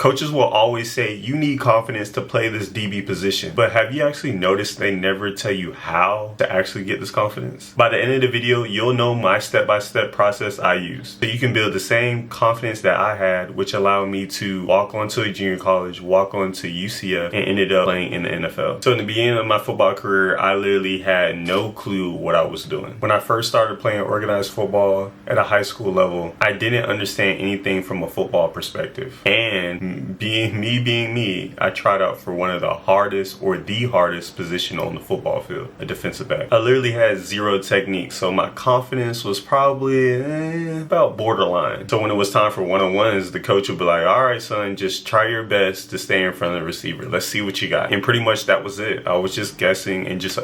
Coaches will always say you need confidence to play this DB position, but have you actually noticed they never tell you how to actually get this confidence? By the end of the video, you'll know my step-by-step process I use. So you can build the same confidence that I had, which allowed me to walk onto a junior college, walk onto UCF, and ended up playing in the NFL. So in the beginning of my football career, I literally had no clue what I was doing. When I first started playing organized football at a high school level, I didn't understand anything from a football perspective. And being me, I tried out for one of the hardest or the hardest position on the football field, a defensive back. I literally had zero technique, so my confidence was probably about borderline. So when it was time for one-on-ones, the coach would be like, all right, son, just try your best to stay in front of the receiver. Let's see what you got. And pretty much that was it. I was just guessing and just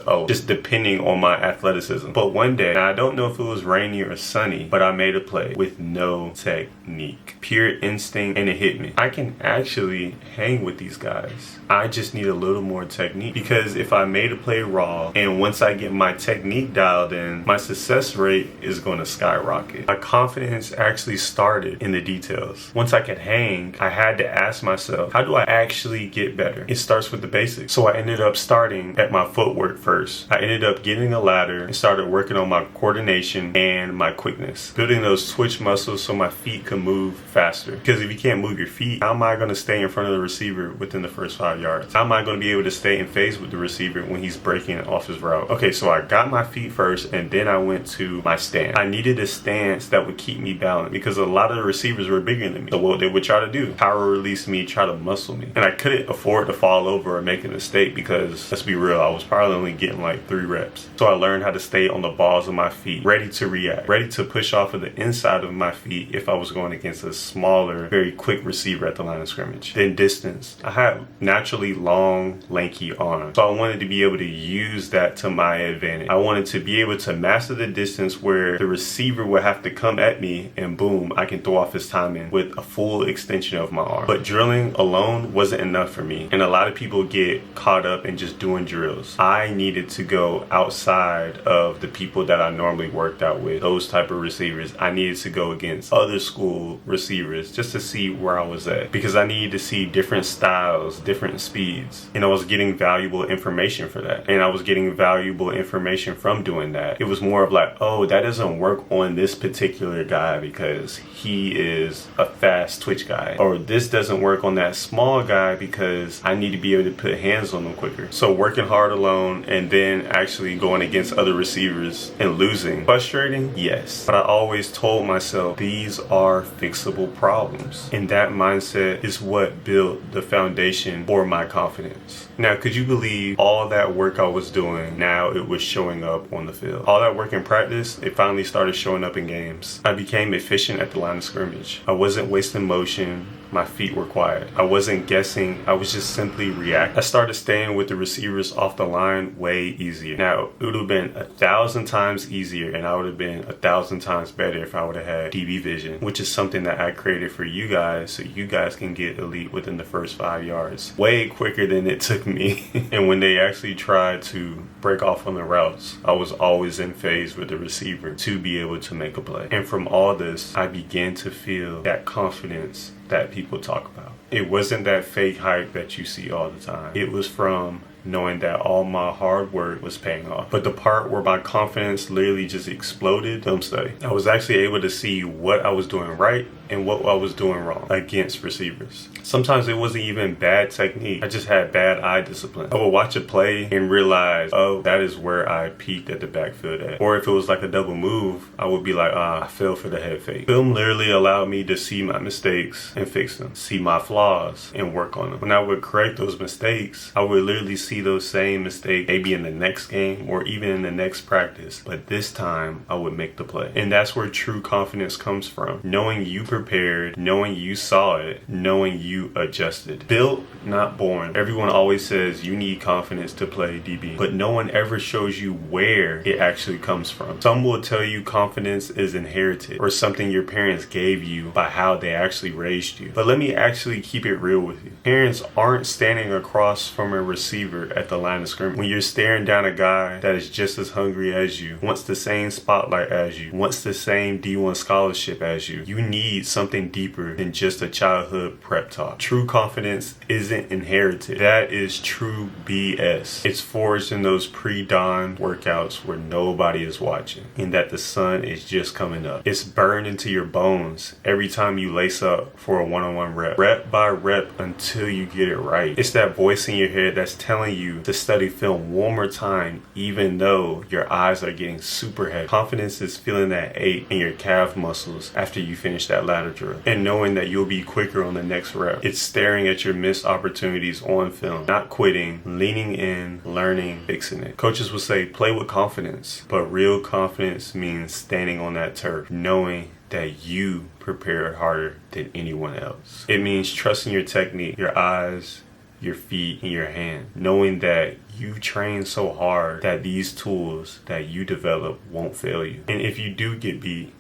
depending on my athleticism. But one day, now I don't know if it was rainy or sunny, but I made a play with no technique. Pure instinct, and it hit me. I can actually hang with these guys. I just need a little more technique, because if I made a play raw and once I get my technique dialed in, my success rate is going to skyrocket. My confidence actually started in the details. Once I could hang, I had to ask myself, how do I actually get better? It starts with the basics. So I ended up starting at my footwork first. I ended up getting a ladder and started working on my coordination and my quickness, building those twitch muscles so my feet could move faster. Because if you can't move your feet, how am I going to stay in front of the receiver within the first 5 yards? How am I going to be able to stay in phase with the receiver when he's breaking off his route? Okay, so I got my feet first, and then I went to my stance. I needed a stance that would keep me balanced, because a lot of the receivers were bigger than me. So what they would try to do, power release me, try to muscle me. And I couldn't afford to fall over or make a mistake, because let's be real, I was probably only getting like 3 reps. So I learned how to stay on the balls of my feet, ready to react, ready to push off of the inside of my feet if I was going against a smaller, very quick receiver at the line of scrimmage. Then distance. I had naturally long, lanky arms, so I wanted to be able to use that to my advantage. I wanted to be able to master the distance where the receiver would have to come at me, and boom, I can throw off his timing with a full extension of my arm. But drilling alone wasn't enough for me, and a lot of people get caught up in just doing drills. I needed to go outside of the people that I normally worked out with, those type of receivers. I needed to go against other school receivers just to see where I was at, because I needed to see different styles, different speeds, and I was getting valuable information for that. And I was getting valuable information from doing that. It was more of like, oh, that doesn't work on this particular guy because he is a fast twitch guy, or this doesn't work on that small guy because I need to be able to put hands on them quicker. So working hard alone and then actually going against other receivers and losing. Frustrating? Yes. But I always told myself these are fixable problems. And that mindset is what built the foundation for my confidence. Now, could you believe all that work I was doing, now it was showing up on the field? All that work in practice, it finally started showing up in games. I became efficient at the line of scrimmage. I wasn't wasting motion. My feet were quiet. I wasn't guessing. I was just simply reacting. I started staying with the receivers off the line way easier. Now, it would have been 1,000 times easier, and I would have been 1,000 times better if I would have had DB vision, which is something that I created for you guys so you guys can get elite within the first 5 yards. Way quicker than it took me. And when they actually tried to break off on the routes, I was always in phase with the receiver to be able to make a play. And from all this, I began to feel that confidence that people talk about. It wasn't that fake hype that you see all the time. It was from knowing that all my hard work was paying off. But the part where my confidence literally just exploded, film study. I was actually able to see what I was doing right and what I was doing wrong against receivers. Sometimes it wasn't even bad technique. I just had bad eye discipline. I would watch a play and realize, oh, that is where I peaked at the backfield at. Or if it was like a double move, I would be like, I fell for the head fake. Film literally allowed me to see my mistakes and fix them, see my flaws and work on them. When I would correct those mistakes, I would literally see those same mistakes maybe in the next game or even in the next practice. But this time I would make the play. And that's where true confidence comes from. Knowing you prepared, knowing you saw it, knowing you adjusted. Built, not born. Everyone always says you need confidence to play DB, but no one ever shows you where it actually comes from. Some will tell you confidence is inherited or something your parents gave you by how they actually raised you. But let me actually keep it real with you. Parents aren't standing across from a receiver at the line of scrimmage. When you're staring down a guy that is just as hungry as you, wants the same spotlight as you, wants the same D1 scholarship as you, you need need something deeper than just a childhood prep talk. True confidence isn't inherited. That is true BS. It's forged in those pre-dawn workouts where nobody is watching and that the sun is just coming up. It's burned into your bones every time you lace up for a one-on-one rep by rep until you get it right. It's that voice in your head that's telling you to study film one more time even though your eyes are getting super heavy. Confidence is feeling that ache in your calf muscles after you finish that ladder drill and knowing that you'll be quicker on the next rep. It's staring at your missed opportunities on film, not quitting, leaning in, learning, fixing it. Coaches will say play with confidence, but real confidence means standing on that turf, knowing that you prepared harder than anyone else. It means trusting your technique, your eyes, your feet, and your hand, knowing that you train so hard that these tools that you develop won't fail you. And if you do get beat,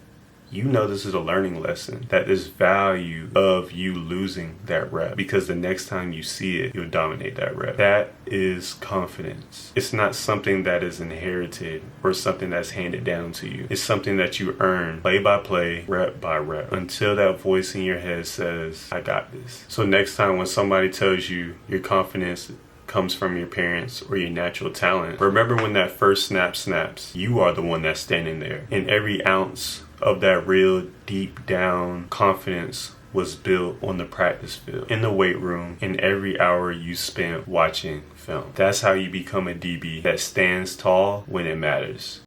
you know this is a learning lesson, that there's value of you losing that rep because the next time you see it, you'll dominate that rep. That is confidence. It's not something that is inherited or something that's handed down to you. It's something that you earn play by play, rep by rep, until that voice in your head says, I got this. So next time when somebody tells you your confidence comes from your parents or your natural talent, remember when that first snap snaps, you are the one that's standing there. And every ounce of that real deep down confidence was built on the practice field, in the weight room, in every hour you spent watching film. That's how you become a DB that stands tall when it matters.